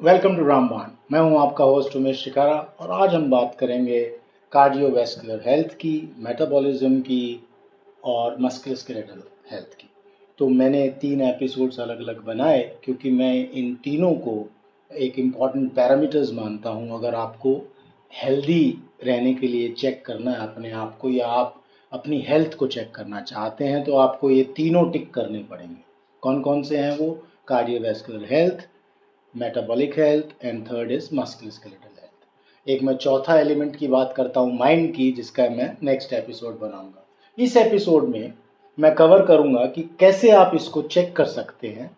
Welcome to रामबाण। मैं हूं आपका होस्ट उमेश शिकारा और आज हम बात करेंगे कार्डियोवैस्कुलर हेल्थ की, मेटाबॉलिज्म की और मस्कुलोस्केलेटल हेल्थ की। तो मैंने 3 एपिसोड्स अलग अलग बनाए क्योंकि मैं इन तीनों को एक इम्पॉर्टेंट पैरामीटर्स मानता हूं। अगर आपको हेल्दी रहने के लिए चेक करना है अपने आप को, या आप अपनी हेल्थ को चेक करना चाहते हैं, तो आपको ये तीनों टिक करने पड़ेंगे। कौन कौन से हैं वो? Cardiovascular health, metabolic health and third is musculoskeletal health. एक मैं चौथा एलिमेंट की बात करता हूँ, माइंड की, जिसका मैं नेक्स्ट एपिसोड बनाऊंगा। इस एपिसोड में मैं कवर करूंगा कि कैसे आप इसको चेक कर सकते हैं,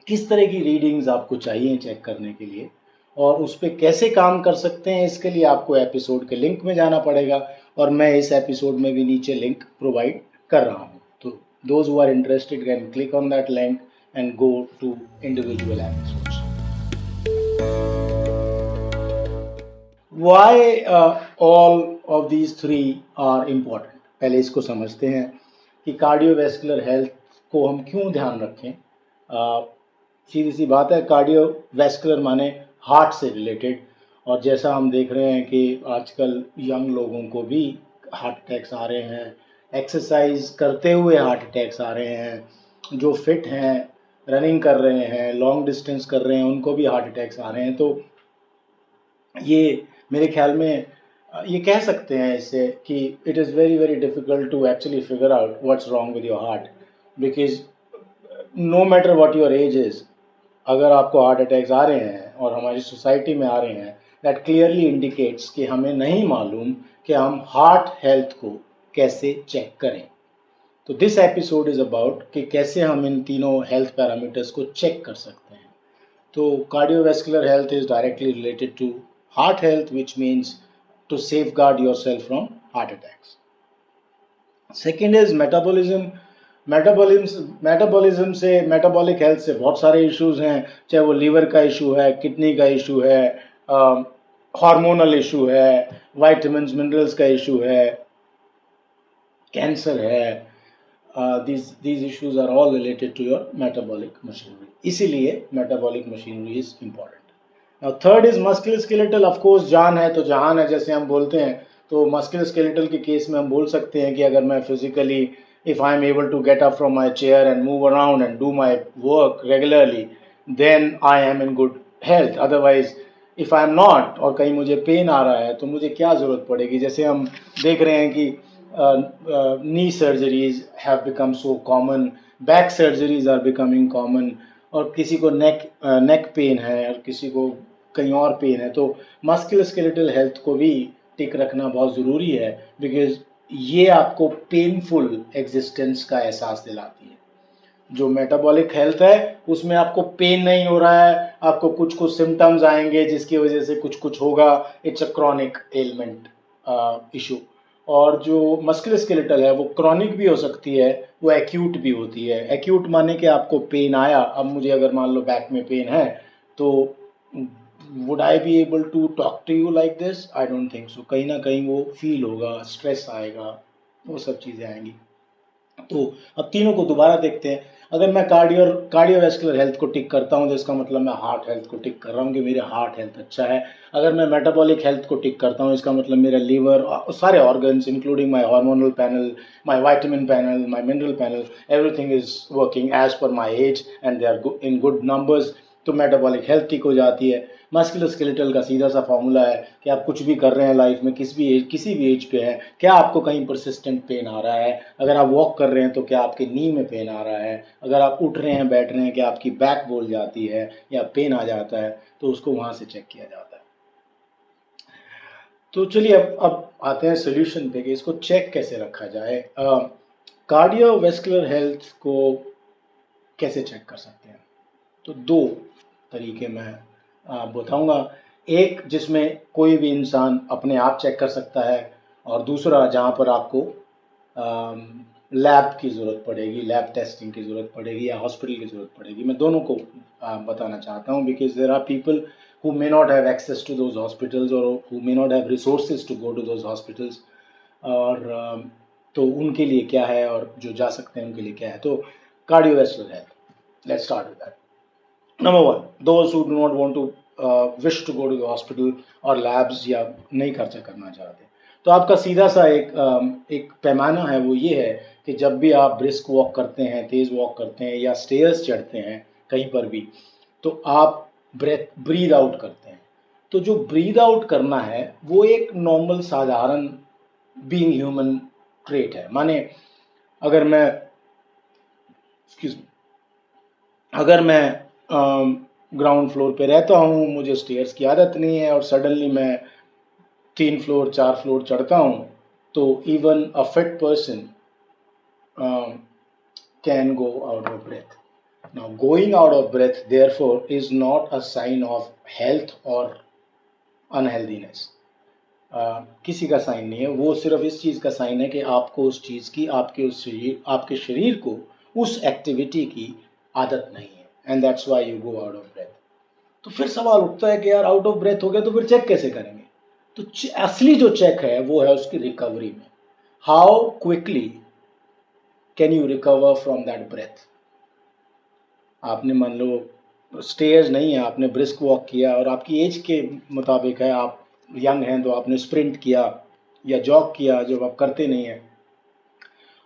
किस तरह की रीडिंग्स आपको चाहिए चेक करने के लिए, और उस पर कैसे काम कर सकते हैं। इसके लिए आपको एपिसोड के लिंक में जाना पड़ेगा और मैं इस एपिसोड में भी नीचे लिंक प्रोवाइड कर रहा हूँ। तो those who are interested can click on that link and go to individual episodes. Why all of these three are important? पहले इसको समझते हैं कि कार्डियोवैस्कुलर हेल्थ को हम क्यों ध्यान रखें। सीधी सी बात है, कार्डियोवैस्कुलर माने हार्ट से रिलेटेड, और जैसा हम देख रहे हैं कि आजकल यंग लोगों को भी हार्ट अटैक्स आ रहे हैं, एक्सरसाइज करते हुए हार्ट अटैक्स आ रहे हैं, जो फिट हैं, रनिंग कर रहे हैं, लॉन्ग डिस्टेंस कर रहे हैं, उनको भी हार्ट अटैक्स आ रहे हैं। तो ये मेरे ख्याल में ये कह सकते हैं इससे कि it is very very difficult to actually figure out what's wrong with your heart, because no matter what your age is, अगर आपको हार्ट अटैक्स आ रहे हैं और हमारी सोसाइटी में आ रहे हैं, दैट क्लियरली इंडिकेट्स कि हमें नहीं मालूम कि हम हार्ट हेल्थ को कैसे चेक करें। तो दिस एपिसोड इज़ अबाउट कि कैसे हम इन तीनों हेल्थ पैरामीटर्स को चेक कर सकते हैं। तो cardiovascular health is directly related to heart health, which means to safeguard yourself from heart attacks. Second is metabolism. Metabolism से, मेटाबॉलिक हेल्थ से बहुत सारे इश्यूज हैं, चाहे वो लीवर का इशू है, किडनी का इशू है, हार्मोनल इशू है, वाइटामिन मिनरल्स का इशू है, कैंसर है। these issues are all related to your metabolic machinery. इसीलिए metabolic machinery is important. Now third is musculoskeletal. Of course जान है तो जहान है, जैसे हम बोलते हैं। तो musculoskeletal के केस में हम बोल सकते हैं कि अगर मैं physically, if I am able to get up from my chair and move around and do my work regularly, then I am in good health. Otherwise if I am not, और कहीं मुझे पेन आ रहा है, तो मुझे क्या ज़रूरत पड़ेगी। जैसे हम देख रहे हैं कि knee surgeries have become so common, back surgeries are becoming common, और किसी को नेक पेन है और किसी को कहीं और पेन है, तो मस्कुलोस्केलेटल हेल्थ को भी टिक रखना बहुत ज़रूरी है, बिकॉज ये आपको पेनफुल एग्जिस्टेंस का एहसास दिलाती है। जो मेटाबॉलिक हेल्थ है उसमें आपको पेन नहीं हो रहा है, आपको कुछ कुछ सिम्टम्स आएंगे जिसकी वजह से कुछ कुछ होगा, it's a chronic element issue. और जो मस्कुलोस्केलेटल है वो क्रॉनिक भी हो सकती है, वो एक्यूट भी होती है। एक्यूट माने कि आपको पेन आया, अब मुझे अगर मान लो बैक में पेन है, तो would I be able to talk to you like this? I don't think so. कहीं ना कहीं वो फील होगा, स्ट्रेस आएगा, वो सब चीज़ें आएंगी। तो अब तीनों को दोबारा देखते हैं। अगर मैं कार्डियोवैस्कुलर हेल्थ को टिक करता हूं, तो इसका मतलब मैं हार्ट हेल्थ को टिक कर रहा हूं कि मेरा हार्ट हेल्थ अच्छा है। अगर मैं मेटाबॉलिक हेल्थ को टिक करता हूं, इसका मतलब मेरा लीवर, सारे organs including my hormonal panel, my vitamin panel, my mineral panel, everything is working as per my age and they are in good numbers. तो मेटाबॉलिक हेल्थ ठीक हो जाती है। मस्कुलोस्केलेटल का सीधा सा फॉर्मूला है कि आप कुछ भी कर रहे हैं लाइफ में, किसी भी एज पे है, क्या आपको कहीं परसिस्टेंट पेन आ रहा है? अगर आप वॉक कर रहे हैं तो क्या आपके नी में पेन आ रहा है? अगर आप उठ रहे हैं, बैठ रहे हैं, क्या आपकी बैक बोल जाती है या पेन आ जाता है? तो उसको वहाँ से चेक किया जाता है। तो चलिए अब आते हैं सोल्यूशन पे कि इसको चेक कैसे रखा जाए। कार्डियोवैस्कुलर हेल्थ को कैसे चेक कर सकते हैं? तो दो तरीके मैं बताऊंगा। एक जिसमें कोई भी इंसान अपने आप चेक कर सकता है, और दूसरा जहाँ पर आपको लैब की ज़रूरत पड़ेगी, लैब टेस्टिंग की ज़रूरत पड़ेगी या हॉस्पिटल की ज़रूरत पड़ेगी। मैं दोनों को बताना चाहता हूँ, because there are people who may not have access to those hospitals or who may not have resources to go to those hospitals, और तो उनके लिए क्या है और जो जा सकते हैं उनके लिए क्या है। तो cardiovascular health, let's start with that. Number one, those who do not want to wish to go to the hospital और लैब्स या नहीं खर्चा करना चाहते, तो आपका सीधा सा एक पैमाना है, वो ये है कि जब भी आप ब्रिस्क वॉक करते हैं, तेज़ वॉक करते हैं या स्टेयर्स चढ़ते हैं कहीं पर भी, तो आप ब्रीद आउट करते हैं। तो जो ब्रीद आउट करना है वो एक नॉर्मल साधारण बीइंग ह्यूमन ट्रेट है। माने अगर मैं एक्सक्यूज मी अगर मैं ग्राउंड फ्लोर पे रहता हूँ, मुझे स्टेयर्स की आदत नहीं है और सडनली मैं 3 फ्लोर 4 फ्लोर चढ़ता हूँ, तो even a fit person can go out of breath. Now, going out of breath, therefore, is not a sign of health or unhealthiness. किसी का साइन नहीं है, वो सिर्फ इस चीज़ का साइन है कि आपको उस चीज़ की, आपके शरीर को उस एक्टिविटी की आदत नहीं है, and that's why you go out of breath. तो फिर सवाल उठता है कि यार आउट ऑफ ब्रेथ हो गया तो फिर चेक कैसे करेंगे? तो असली जो चेक है वो है उसकी रिकवरी में। How quickly can you recover from that breath? आपने मान लो स्टेयर्स नहीं है, आपने ब्रिस्क वॉक किया और आपकी एज के मुताबिक है, आप यंग हैं तो आपने स्प्रिंट किया या जॉग किया, जब आप करते नहीं हैं,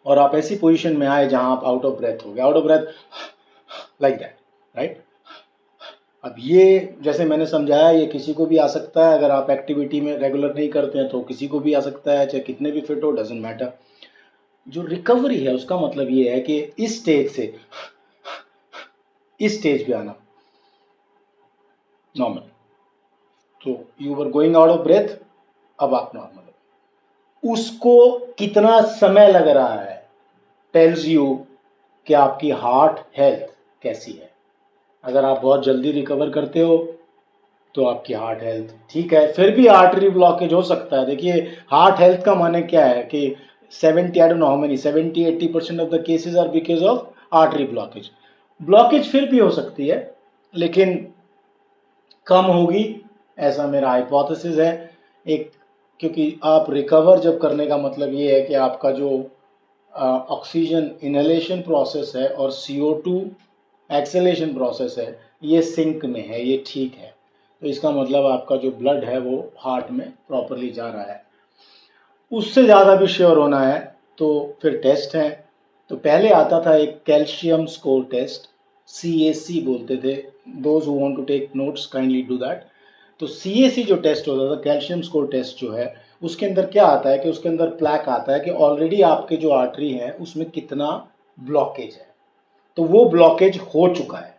और आप ऐसी पोजीशन में आए जहां आप आउट ऑफ ब्रेथ हो गए, out of breath like that, right? अब ये जैसे मैंने समझाया, ये किसी को भी आ सकता है, अगर आप एक्टिविटी में रेगुलर नहीं करते हैं तो किसी को भी आ सकता है, चाहे कितने भी फिट हो, डजेंट मैटर। जो रिकवरी है उसका मतलब ये है कि इस स्टेज से इस स्टेज पे आना नॉर्मल। तो you were going out of breath, अब आप नॉर्मल हो। उसको कितना समय लग रहा है टेल्स यू कि आपकी हार्ट हेल्थ कैसी है। अगर आप बहुत जल्दी रिकवर करते हो तो आपकी हार्ट हेल्थ ठीक है, फिर भी आर्टरी ब्लॉकेज हो सकता है। देखिए, हार्ट हेल्थ का माने क्या है कि 70 I don't know how many 70-80% of the cases are because of artery blockage. Blockage फिर भी हो सकती है लेकिन कम होगी, ऐसा मेरा हाइपोथेसिस है। एक, क्योंकि आप रिकवर जब करने का मतलब ये है कि आपका जो ऑक्सीजन इनहेलेशन प्रोसेस है और CO2 एक्सेलेशन प्रोसेस है, ये सिंक में है, ये ठीक है, तो इसका मतलब आपका जो ब्लड है वो हार्ट में प्रॉपरली जा रहा है। उससे ज़्यादा भी श्योर होना है तो फिर टेस्ट हैं। तो पहले आता था एक कैल्शियम स्कोर टेस्ट, CAC बोलते थे। Those who want to take notes kindly do that. तो CAC जो टेस्ट होता था, कैल्शियम स्कोर टेस्ट जो है, उसके अंदर क्या आता है कि उसके अंदर प्लैक आता है कि ऑलरेडी आपके जो आर्टरी है उसमें कितना ब्लॉकेज है। तो वो ब्लॉकेज हो चुका है,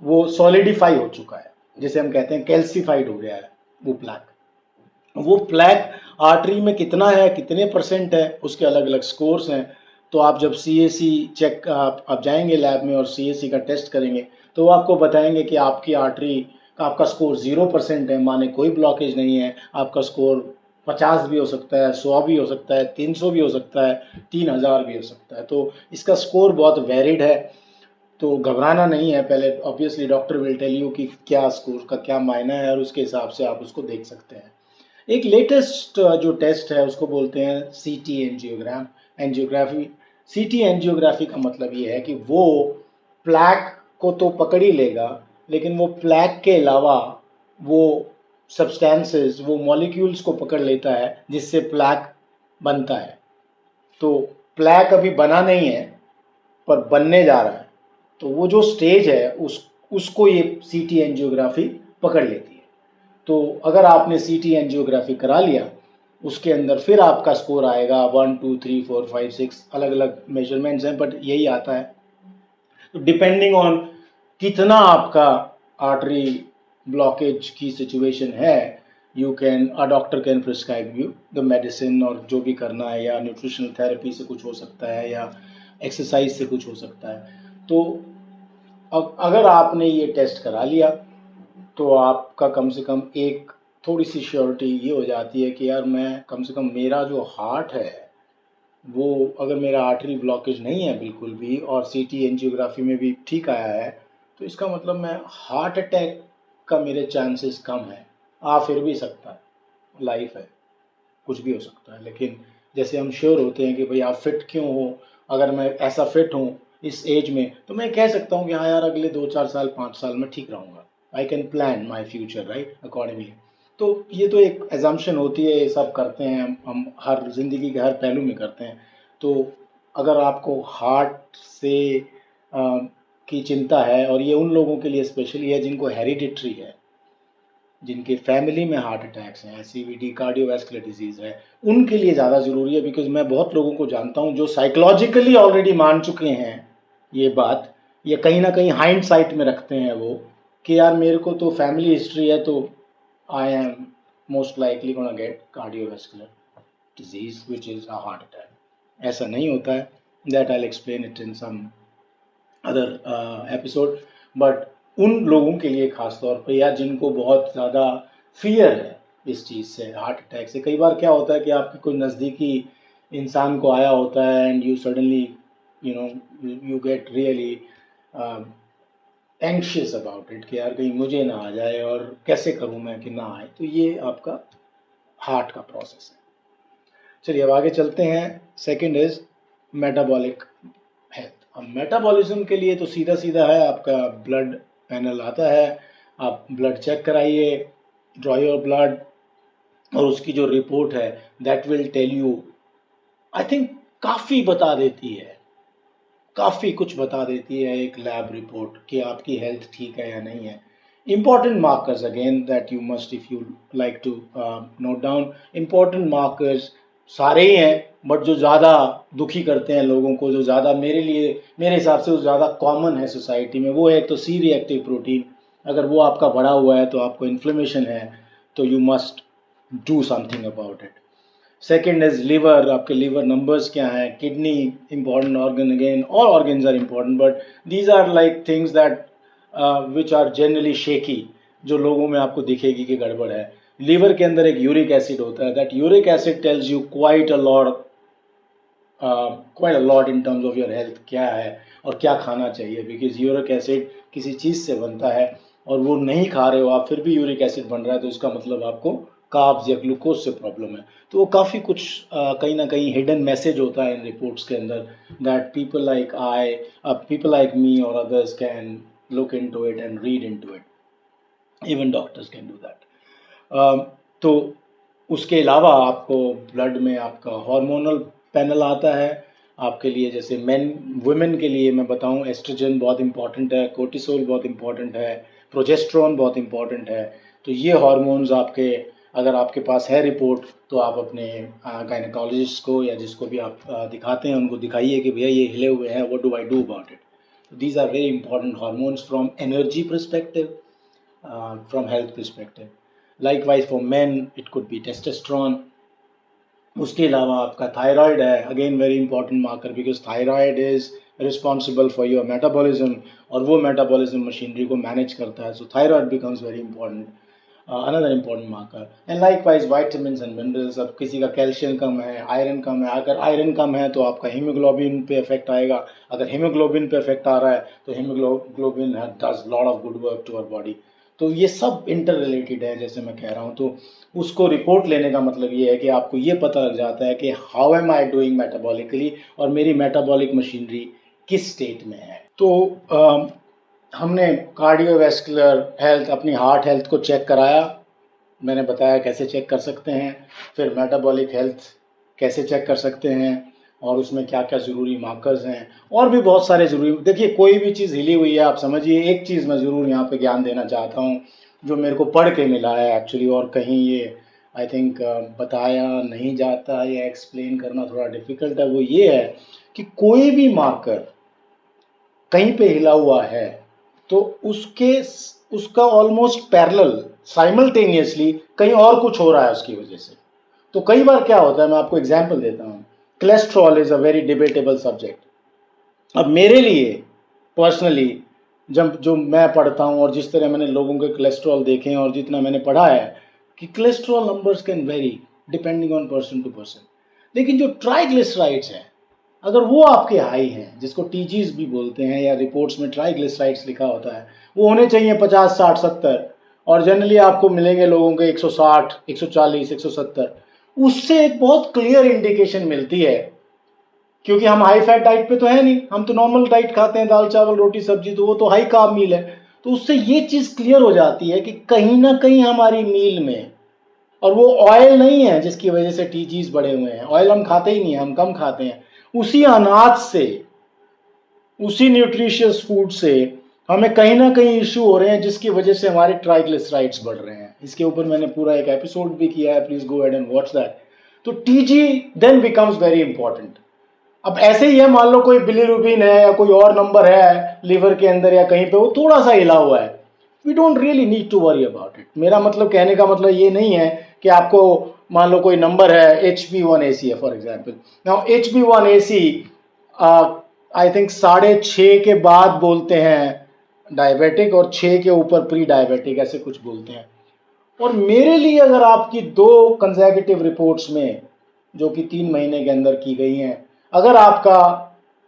वो सॉलिडिफाई हो चुका है, जैसे हम कहते हैं कैल्सिफाइड हो गया है वो प्लैक आर्टरी में कितना है, कितने परसेंट है, उसके अलग अलग स्कोर्स हैं। तो आप जब CAC चेक आप जाएंगे लैब में और CAC का टेस्ट करेंगे तो वो आपको बताएंगे कि आपकी आर्टरी का आपका स्कोर 0% है, माने कोई ब्लॉकेज नहीं है। आपका स्कोर 50 भी हो सकता है, 100 भी हो सकता है, 300 भी हो सकता है, 3000 भी हो सकता है। तो इसका स्कोर बहुत वेरिड है, तो घबराना नहीं है। पहले obviously doctor will tell you कि क्या स्कोर का क्या मायना है और उसके हिसाब से आप उसको देख सकते हैं। एक लेटेस्ट जो टेस्ट है उसको बोलते हैं CT एंजियोग्राफी। CT एंजियोग्राफी का मतलब ये है कि वो प्लैक को तो पकड़ ही लेगा, लेकिन वो प्लैक के अलावा वो सब्सटेंसेस, वो मॉलिक्यूल्स को पकड़ लेता है जिससे प्लैक बनता है। तो प्लैक अभी बना नहीं है पर बनने जा रहा है, तो वो जो स्टेज है उसको ये CT एंजियोग्राफी पकड़ लेती है। तो अगर आपने CT एंजियोग्राफी करा लिया, उसके अंदर फिर आपका स्कोर आएगा 1 2 3 4 5 6, अलग अलग मेजरमेंट्स हैं बट यही आता है। तो डिपेंडिंग ऑन कितना आपका आर्टरी ब्लॉकेज की सिचुएशन है, you can a doctor can prescribe you the medicine, और जो भी करना है, या न्यूट्रिशनल थेरेपी से कुछ हो सकता है या एक्सरसाइज से कुछ हो सकता है। तो अगर आपने ये टेस्ट करा लिया तो आपका कम से कम एक थोड़ी सी श्योरिटी ये हो जाती है कि यार मैं कम से कम मेरा जो हार्ट है वो, अगर मेरा आर्टरी ब्लॉकेज नहीं है बिल्कुल भी और CT एंजियोग्राफी में भी ठीक आया है, तो इसका मतलब मैं हार्ट अटैक का मेरे चांसेस कम है। आ फिर भी सकता है, लाइफ है, कुछ भी हो सकता है। लेकिन जैसे हम श्योर होते हैं कि भाई आप फिट क्यों हो, अगर मैं ऐसा फिट हूँ इस एज में, तो मैं कह सकता हूँ कि हाँ यार अगले 2-4 साल 5 साल में ठीक रहूँगा, I can plan my future right accordingly. तो ये तो एक एजम्पशन होती है, ये सब करते हैं हम हर ज़िंदगी के हर पहलू में करते हैं। तो अगर आपको हार्ट से अ, की चिंता है, और ये उन लोगों के लिए स्पेशली है जिनको हेरिडिटरी है, जिनके फैमिली में हार्ट अटैक्स हैं, सीवीडी कार्डियोवैस्कुलर डिजीज़ है, उनके लिए ज़्यादा ज़रूरी है। बिकॉज मैं बहुत लोगों को जानता हूँ जो साइकोलॉजिकली ऑलरेडी मान चुके हैं ये बात, या कहीं ना कहीं हाइंड साइट में रखते हैं वो कि यार मेरे को तो फैमिली हिस्ट्री है, तो I am most likely gonna get cardiovascular disease which is a heart attack. ऐसा नहीं होता है, that I explain it in some other episode. But उन लोगों के लिए खास तौर पे, या जिनको बहुत ज़्यादा फियर है इस चीज़ से, हार्ट अटैक से, कई बार क्या होता है कि आपके कोई नज़दीकी इंसान को आया होता है and you suddenly you know you get really anxious about it कि यार कहीं मुझे ना आ जाए और कैसे करूँ मैं कि ना आए। तो ये आपका हार्ट का प्रोसेस है। चलिए अब आगे चलते हैं। Second is metabolic health. अब मेटाबॉलिज्म के लिए तो सीधा सीधा है, आपका ब्लड पैनल आता है, आप ब्लड चेक कराइए, ड्रॉ योर ब्लड, और उसकी जो रिपोर्ट है that will tell you, I think काफ़ी बता देती है, काफ़ी कुछ बता देती है एक लैब रिपोर्ट कि आपकी हेल्थ ठीक है या नहीं है। Important markers again that you must if you like to note down, important markers सारे ही हैं, बट जो ज़्यादा दुखी करते हैं लोगों को, जो ज़्यादा मेरे हिसाब से वो ज़्यादा कॉमन है सोसाइटी में, वो है एक तो सी रिएक्टिव प्रोटीन। अगर वो आपका बढ़ा हुआ है तो आपको इन्फ्लेमेशन है, तो you must do something about it. Second is liver, आपके लिवर नंबर्स क्या हैं, kidney important organ again, all organs are important, but these are like things that which are generally shaky, जो लोगों में आपको दिखेगी कि गड़बड़ है। लीवर के अंदर एक यूरिक एसिड होता है, that uric acid tells you quite a lot in terms of your health, क्या है और क्या खाना चाहिए। बिकॉज यूरिक एसिड किसी चीज़ से बनता है, और वो नहीं खा रहे हो आप, फिर भी यूरिक एसिड बन रहा है, तो इसका मतलब आपको कार्ब्स या ग्लूकोज से प्रॉब्लम है। तो वो काफ़ी कुछ कहीं ना कहीं हिडन मैसेज होता है इन रिपोर्ट्स के अंदर, दैट पीपल लाइक मी और others can look into it and read into it, even doctors can do that. तो उसके अलावा आपको ब्लड में आपका हार्मोनल पैनल आता है आपके लिए, जैसे वुमेन के लिए मैं बताऊं, एस्ट्रोजन बहुत इंपॉर्टेंट है, कोर्टिसोल बहुत इंपॉर्टेंट है, प्रोजेस्टेरोन बहुत इंपॉर्टेंट है। तो ये हार्मोन्स आपके, अगर आपके पास है रिपोर्ट, तो आप अपने गायनेकोलॉजिस्ट को या जिसको भी आप दिखाते हैं उनको दिखाइए कि भैया ये हिले हुए हैं, what do I do about it. These are very important hormones from energy perspective, from health perspective. Likewise for men it could be testosterone. उसके अलावा आपका थायराइड है, again very important marker, because thyroid is responsible for your metabolism, और वो metabolism machinery को manage करता है। So thyroid becomes very important, another important marker. And likewise vitamin and minerals, अब किसी का कैल्शियम कम है, आयरन कम है, अगर आयरन कम है तो आपका हीमोग्लोबिन पे इफेक्ट आएगा, अगर हीमोग्लोबिन पे इफेक्ट आ रहा है तो haemoglobin does lot of good work to our body. तो ये सब इंटर रिलेटेड है, जैसे मैं कह रहा हूँ। तो उसको रिपोर्ट लेने का मतलब ये है कि आपको ये पता लग जाता है कि how am I doing metabolically, और मेरी मेटाबॉलिक मशीनरी किस स्टेट में है। तो हमने कार्डियोवैस्कुलर हेल्थ, अपनी हार्ट हेल्थ को चेक कराया, मैंने बताया कैसे चेक कर सकते हैं, फिर मेटाबॉलिक हेल्थ कैसे चेक कर सकते हैं, और उसमें क्या क्या ज़रूरी मार्कर्स हैं, और भी बहुत सारे ज़रूरी। देखिए कोई भी चीज़ हिली हुई है, आप समझिए, एक चीज़ मैं ज़रूर यहाँ पे ज्ञान देना चाहता हूँ जो मेरे को पढ़ के मिला है एक्चुअली, और कहीं ये आई थिंक बताया नहीं जाता या एक्सप्लेन करना थोड़ा डिफ़िकल्ट है, वो ये है कि कोई भी मार्कर कहीं पे हिला हुआ है तो उसका ऑलमोस्ट पैरेलल साइमल्टेनियसली कहीं और कुछ हो रहा है उसकी वजह से। तो कई बार क्या होता है, मैं आपको एग्जांपल देता हूँ, cholesterol is a very debatable subject. अब मेरे लिए पर्सनली, जब जो मैं पढ़ता हूँ और जिस तरह मैंने लोगों के कोलेस्ट्रॉल देखे हैं और जितना मैंने पढ़ा है, कि cholesterol numbers can vary depending on person to person, लेकिन जो ट्राइग्लिसराइड्स हैं अगर वो आपके हाई हैं, जिसको टीजीज भी बोलते हैं, या रिपोर्ट्स में ट्राइग्लिसराइड्स लिखा होता है, वो होने चाहिए 50, 60, 70, और जनरली आपको मिलेंगे लोगों के 160, 140, 170। उससे एक बहुत क्लियर इंडिकेशन मिलती है क्योंकि हम हाई फैट डाइट पे तो है नहीं, हम तो नॉर्मल डाइट खाते हैं, दाल चावल रोटी सब्जी, तो वो तो हाई कार्ब मील है। तो उससे ये चीज़ क्लियर हो जाती है कि कहीं ना कहीं हमारी मील में, और वो ऑयल नहीं है जिसकी वजह से टीजीज बढ़े हुए हैं, ऑयल हम खाते ही नहीं है, हम कम खाते हैं, उसी अनाज से, उसी न्यूट्रिशियस फूड से हमें कहीं ना कहीं इशू हो रहे हैं, जिसकी वजह से हमारे ट्राइग्लिसराइड्स बढ़ रहे हैं। इसके ऊपर मैंने पूरा एक एपिसोड भी किया है, please go ahead and watch that. तो TG then becomes very important. अब ऐसे ही है, मान लो कोई बिलीरुबिन है या कोई और नंबर है लिवर के अंदर या कहीं पे, वो थोड़ा सा हिला हुआ है, we don't really need to worry about it. मेरा मतलब कहने का मतलब ये नहीं है कि आपको, मान लो कोई नंबर है HB1AC है for example, now HB1AC I think 6.5 के बाद बोलते हैं डायबिटिक, और 6 के ऊपर प्री डायबिटिक, ऐसे कुछ बोलते हैं। और मेरे लिए अगर आपकी 2 कंसेक्यूटिव रिपोर्ट्स में, जो कि 3 महीने के अंदर की गई हैं, अगर आपका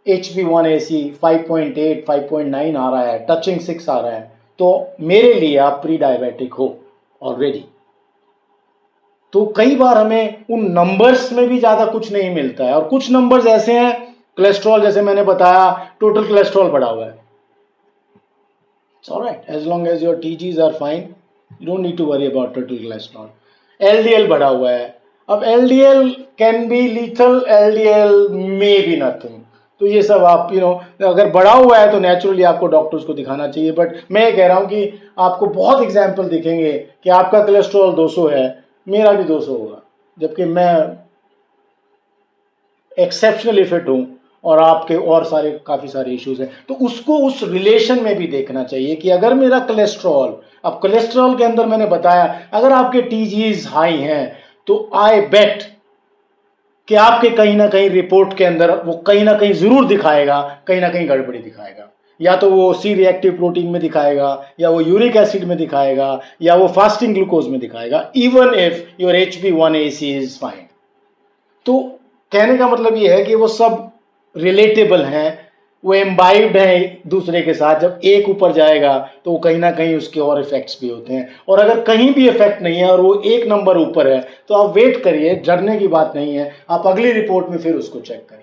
HB1AC 5.8 5.9 आ रहा है, टचिंग 6 आ रहा है, तो मेरे लिए आप प्री डायबिटिक हो ऑलरेडी। तो कई बार हमें उन नंबर्स में भी ज्यादा कुछ नहीं मिलता है, और कुछ नंबर्स ऐसे हैं, कोलेस्ट्रॉल जैसे मैंने बताया, टोटल कोलेस्ट्रॉल बढ़ा हुआ है, it's all right as long as your TGs are fine, you don't need to worry about total cholesterol. LDL बढ़ा हुआ है, अब LDL can be lethal, LDL may be nothing, तो ये सब आप अगर बढ़ा हुआ है तो नेचुरली आपको डॉक्टर्स को दिखाना चाहिए। बट मैं ये कह रहा हूँ कि आपको बहुत एग्जाम्पल दिखेंगे कि आपका कोलेस्ट्रॉल 200 है, मेरा भी 200 होगा, जबकि मैं एक्सेप्शनली फिट हूं और आपके और सारे काफी सारे इश्यूज हैं। तो उसको उस रिलेशन में भी देखना चाहिए कि अगर मेरा कोलेस्ट्रॉल, अब कोलेस्ट्रॉल के अंदर मैंने बताया, अगर आपके टीजीज हाई हैं तो आई बेट कि आपके कहीं ना कहीं रिपोर्ट के अंदर वो कहीं ना कहीं जरूर दिखाएगा, कहीं ना कहीं गड़बड़ी दिखाएगा। या तो वो सी रिएक्टिव प्रोटीन में दिखाएगा, या वो यूरिक एसिड में दिखाएगा, या वो फास्टिंग ग्लूकोज में दिखाएगा, even if your HB1AC is fine. तो कहने का मतलब ये है कि वो सब रिलेटेबल हैं, वो एम्बाइब्ड हैं एक दूसरे के साथ। जब एक ऊपर जाएगा तो कहीं ना कहीं उसके और इफेक्ट्स भी होते हैं, और अगर कहीं भी इफेक्ट नहीं है और वो एक नंबर ऊपर है तो आप वेट करिए, डरने की बात नहीं है, आप अगली रिपोर्ट में फिर उसको चेक करिए।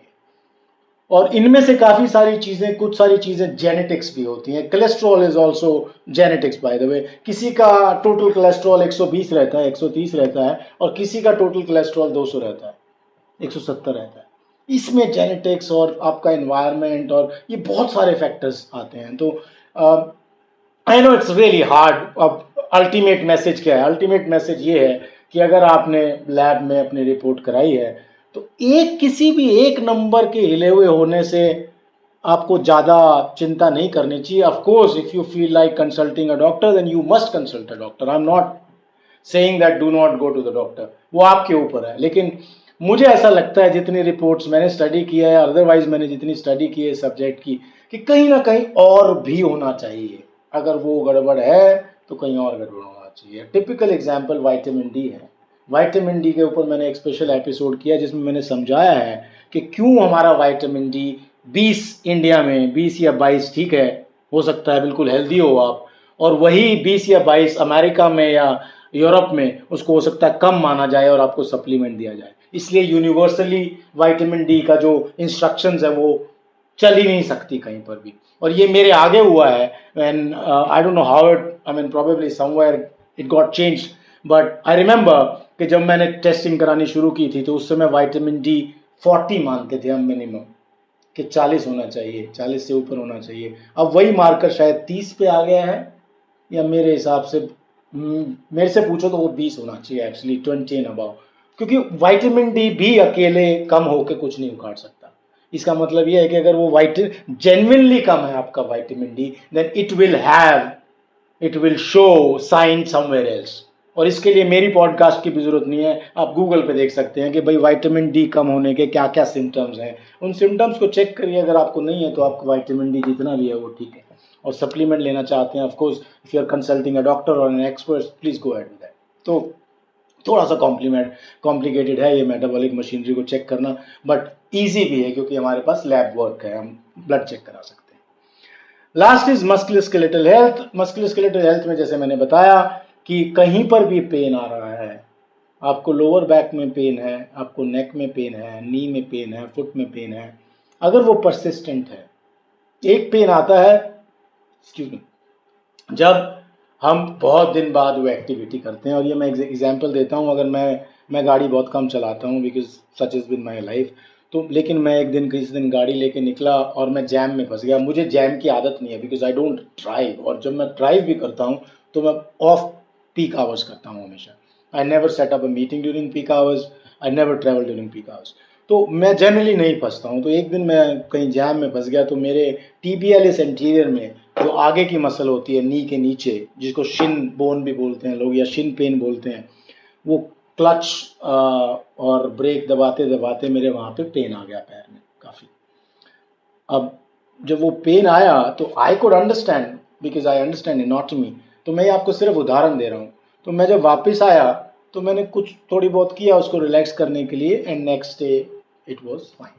और इनमें से काफी सारी चीजें, कुछ सारी चीजें जेनेटिक्स भी होती हैं। Cholesterol is also genetics by the way. किसी का टोटल कोलेस्ट्रॉल 120 रहता है, 130 रहता है, और किसी का टोटल कोलेस्ट्रॉल 200 रहता है, 170 रहता है। इसमें जेनेटिक्स और आपका एनवायरनमेंट और ये बहुत सारे फैक्टर्स आते हैं। तो I know it's really hard. अब अल्टीमेट मैसेज क्या है? अल्टीमेट मैसेज ये है कि अगर आपने लैब में अपनी रिपोर्ट कराई है तो किसी भी एक नंबर के हिले हुए होने से आपको ज़्यादा चिंता नहीं करनी चाहिए। Of course if you feel like consulting a doctor then you must consult a doctor. I am not saying that do not go to the doctor, वो आपके ऊपर है। लेकिन मुझे ऐसा लगता है, जितनी रिपोर्ट्स मैंने स्टडी किया है, अदरवाइज मैंने जितनी स्टडी की है सब्जेक्ट की, कि कहीं ना कहीं और भी होना चाहिए। अगर वो गड़बड़ है तो कहीं और गड़बड़ होना चाहिए। टिपिकल एग्जाम्पल विटामिन डी है। विटामिन डी के ऊपर मैंने एक स्पेशल एपिसोड किया जिसमें मैंने समझाया है कि क्यों हमारा विटामिन डी 20 इंडिया में, 20 या 22 ठीक है, हो सकता है बिल्कुल हेल्दी हो आप, और वही 20 या 22 अमेरिका में या यूरोप में उसको हो सकता है कम माना जाए और आपको सप्लीमेंट दिया जाए। इसलिए यूनिवर्सली विटामिन डी का जो इंस्ट्रक्शंस है वो चल ही नहीं सकती कहीं पर भी। और ये मेरे आगे हुआ है, when I don't know how it, I mean probably somewhere it got changed, but I remember कि जब मैंने टेस्टिंग करानी शुरू की थी तो उस समय विटामिन डी 40 मानते थे हम मिनिमम, कि 40 होना चाहिए, 40 से ऊपर होना चाहिए। अब वही मार्कर शायद 30 पे आ गया है, या मेरे हिसाब से मेरे से पूछो तो वो 20 होना चाहिए एक्चुअली, 20 एंड अबव। क्योंकि विटामिन डी भी अकेले कम होकर कुछ नहीं उखाड़ सकता। इसका मतलब ये है कि अगर वो विटामिन जेन्युइनली कम है आपका vitamin D, then it will show sign somewhere else. और इसके लिए मेरी पॉडकास्ट की भी जरूरत नहीं है, आप गूगल पे देख सकते हैं कि भाई विटामिन डी कम होने के क्या क्या सिम्टम्स हैं। उन सिम्टम्स को चेक करिए, अगर आपको नहीं है तो आपको विटामिन डी जितना भी है वो ठीक है। और सप्लीमेंट लेना चाहते हैं, of course if you are consulting a doctor और an expert, please go ahead with that. तो थोड़ा सा कॉम्प्लिकेटेड है ये मेटाबॉलिक मशीनरी को चेक करना, बट ईजी भी है क्योंकि हमारे पास लैब वर्क है, हम ब्लड चेक करा सकते हैं। Last is musculoskeletal health. Musculoskeletal health में जैसे मैंने बताया कि कहीं पर भी पेन आ रहा है, आपको लोअर बैक में पेन है, आपको नेक में पेन है, नी में पेन है, फुट में पेन है, अगर वो परसिस्टेंट है, एक पेन आता है एक्सक्यूज मी जब हम बहुत दिन बाद वो एक्टिविटी करते हैं, और ये मैं एग्जांपल देता हूँ, अगर मैं गाड़ी बहुत कम चलाता हूँ because such is been my life, तो लेकिन मैं एक दिन किसी दिन गाड़ी लेके निकला और मैं जैम में फंस गया। मुझे जैम की आदत नहीं है बिकॉज आई डोंट ड्राइव, और जब मैं ड्राइव भी करता हूँ तो मैं ऑफ पीक आवर्स करता हूँ हमेशा। I never set up a meeting during peak hours, I never travel during peak hours, तो मैं जनरली नहीं फंसता हूँ। तो एक दिन मैं कहीं जैम में फंस गया, तो मेरे टीबीएलएस एंटीरियर में जो आगे की मसल होती है नी के नीचे, जिसको शिन बोन भी बोलते हैं लोग या शिन पेन बोलते हैं, वो क्लच और ब्रेक दबाते दबाते मेरे वहाँ पे पेन आ गया पैर में काफ़ी। अब जब वो पेन आया तो I could understand because I understand anatomy, तो मैं आपको सिर्फ उदाहरण दे रहा हूँ। तो मैं जब वापस आया तो मैंने कुछ थोड़ी बहुत किया उसको रिलैक्स करने के लिए, and next day it was fine.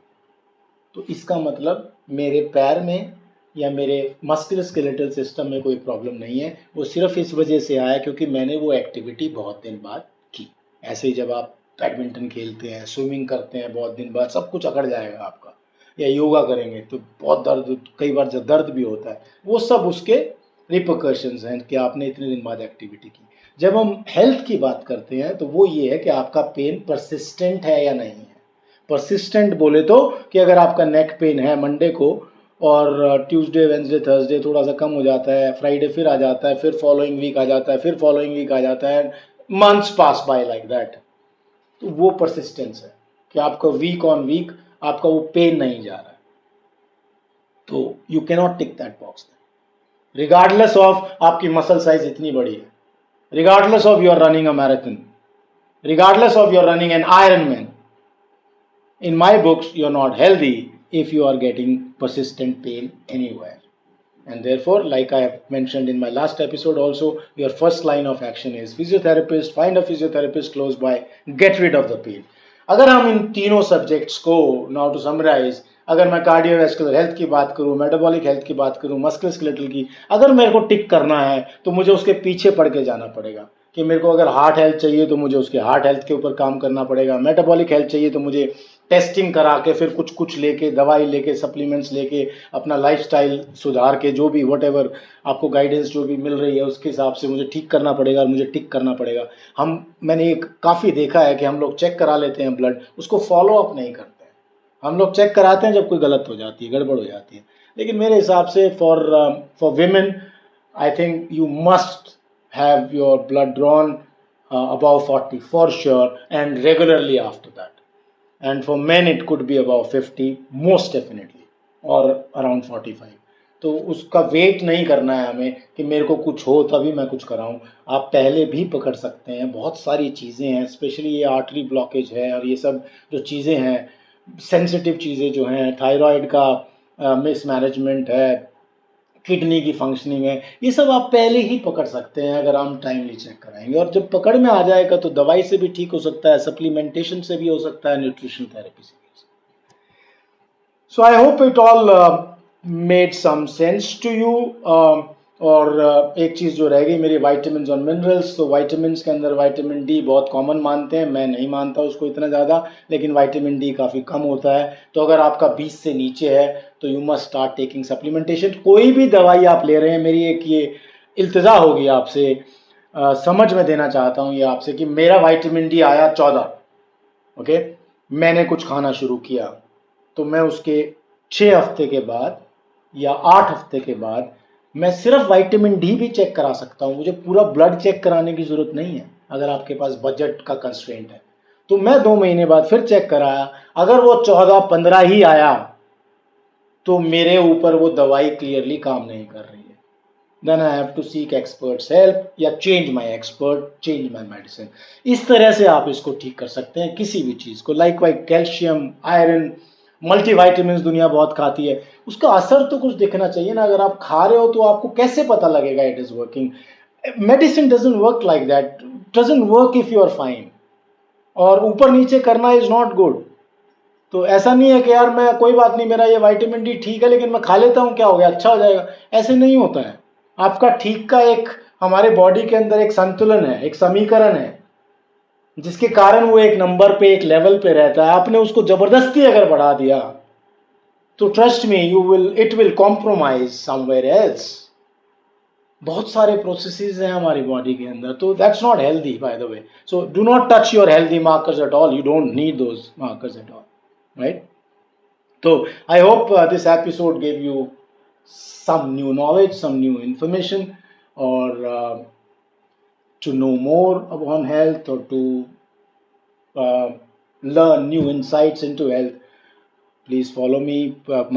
तो इसका मतलब मेरे पैर में या मेरे मस्कुलर स्केलेटल सिस्टम में कोई प्रॉब्लम नहीं है, वो सिर्फ इस वजह से आया क्योंकि मैंने वो एक्टिविटी बहुत दिन बाद की। ऐसे ही जब आप बैडमिंटन खेलते हैं, स्विमिंग करते हैं, बहुत दिन बाद सब कुछ अकड़ जाएगा आपका, या योगा करेंगे तो बहुत दर्द, कई बार जब दर्द भी होता है, वो सब उसके रिपरकशंस हैं कि आपने इतने दिन बाद एक्टिविटी की। जब हम हेल्थ की बात करते हैं तो वो ये है कि आपका पेन परसिस्टेंट है या नहीं है। परसिस्टेंट बोले तो कि अगर आपका नेक पेन है मंडे को, और ट्यूसडे वेंसडे थर्सडे थोड़ा सा कम हो जाता है, फ्राइडे फिर आ जाता है, फिर फॉलोइंग वीक आ जाता है, फिर फॉलोइंग वीक आ जाता है, months pass by like that, तो वो परसिस्टेंस है कि आपका वीक ऑन वीक आपका वो पेन नहीं जा रहा है। तो you cannot tick that box regardless of आपकी मसल साइज इतनी बड़ी है, regardless of your running a marathon, regardless of your running an Ironman. In my books, you're not healthy if you are getting persistent pain anywhere. And therefore, like I have mentioned in my last episode also, your first line of action is physiotherapist, find a physiotherapist close by, get rid of the pain. अगर हम इन तीनों subjects को, now to summarise, अगर मैं cardiovascular health की बात करूं, metabolic health की बात करूं, मस्कुलर स्केलेटल की, अगर मेरे को टिक करना है तो मुझे उसके पीछे पड़ के जाना पड़ेगा कि मेरे को अगर हार्ट हेल्थ चाहिए तो मुझे उसके हार्ट हेल्थ के ऊपर काम करना पड़ेगा, मेटाबॉलिक हेल्थ चाहिए तो मुझे टेस्टिंग करा के फिर कुछ कुछ लेके, दवाई लेके, सप्लीमेंट्स लेके, अपना लाइफस्टाइल सुधार के, जो भी वट एवर आपको गाइडेंस जो भी मिल रही है उसके हिसाब से मुझे ठीक करना पड़ेगा, और मुझे टिक करना पड़ेगा। मैंने एक काफ़ी देखा है कि हम लोग चेक करा लेते हैं ब्लड, उसको फॉलो अप नहीं करते हैं। हम लोग चेक कराते हैं जब कोई गलत हो जाती है, गड़बड़ हो जाती है। लेकिन मेरे हिसाब से for women I think you must have your blood drawn above 40 for sure, and regularly after that. And for men it could be above 50 most definitely, or around 45. तो उसका वेट नहीं करना है हमें कि मेरे को कुछ हो तभी मैं कुछ कराऊं। आप पहले भी पकड़ सकते हैं, बहुत सारी चीज़ें हैं, स्पेशली ये आर्टरी ब्लॉकेज है और ये सब जो चीज़ें हैं, सेंसिटिव चीज़ें जो हैं, थायराइड का मिसमैनेजमेंट है, किडनी की फंक्शनिंग है, ये सब आप पहले ही पकड़ सकते हैं अगर हम टाइमली चेक कराएंगे। और जब पकड़ में आ जाएगा तो दवाई से भी ठीक हो सकता है, सप्लीमेंटेशन से भी हो सकता है, न्यूट्रिशन थेरेपी से भी हो सकता है। So I hope it all made some sense to you. और एक चीज़ जो रह गई मेरी, वाइटामिन और मिनरल्स। तो वाइटामिन के अंदर वाइटामिन डी बहुत कॉमन मानते हैं, मैं नहीं मानता उसको इतना ज़्यादा, लेकिन वाइटामिन डी काफ़ी कम होता है। तो अगर आपका 20 से नीचे है तो you must start taking supplementation. कोई भी दवाई आप ले रहे हैं, मेरी एक ये इल्तिजा होगी आपसे, समझ में देना चाहता हूँ ये आपसे कि मेरा वाइटामिन डी आया 14, ओके, मैंने कुछ खाना शुरू किया तो मैं उसके 6 हफ्ते के बाद या 8 हफ्ते के बाद मैं सिर्फ विटामिन डी भी चेक करा सकता हूँ, मुझे पूरा ब्लड चेक कराने की ज़रूरत नहीं है। अगर आपके पास बजट का कंस्ट्रेंट है तो मैं 2 महीने बाद फिर चेक कराया, अगर वो 14-15 ही आया तो मेरे ऊपर वो दवाई क्लियरली काम नहीं कर रही है, then I have to seek experts help या change my expert, change my medicine. इस तरह से आप इसको ठीक कर सकते हैं किसी भी चीज़ को। लाइक वाइक कैल्शियम, आयरन, मल्टीवाइटामिन दुनिया बहुत खाती है, उसका असर तो कुछ दिखना चाहिए ना। अगर आप खा रहे हो तो आपको कैसे पता लगेगा it is working? Medicine doesn't work like that, doesn't work if you are fine. और ऊपर नीचे करना इज नॉट गुड। तो ऐसा नहीं है कि यार मैं कोई बात नहीं, मेरा ये विटामिन डी ठीक है लेकिन मैं खा लेता हूँ, क्या हो गया, अच्छा हो जाएगा, ऐसे नहीं होता है। आपका ठीक का एक हमारे बॉडी के अंदर एक संतुलन है, एक समीकरण है, जिसके कारण वो एक नंबर पे, एक लेवल पे रहता है। आपने उसको जबरदस्ती अगर बढ़ा दिया तो trust me it will compromise somewhere else. बहुत सारे प्रोसेसेस हैं हमारी बॉडी के अंदर, तो that's not healthy by the way. So do not touch your healthy markers at all. You don't need those markers at all, right? So I hope this episode gave you some new knowledge, some new information, or to know more upon health, or to uh, learn new insights into health. Please follow me,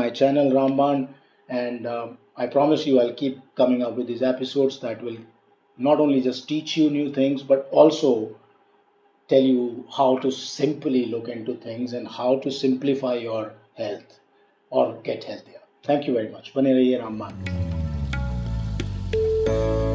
my channel Ramban, and I promise you I'll keep coming up with these episodes that will not only just teach you new things but also tell you how to simply look into things and how to simplify your health or get healthier. Thank you very much. बने रहिए रामबान के साथ.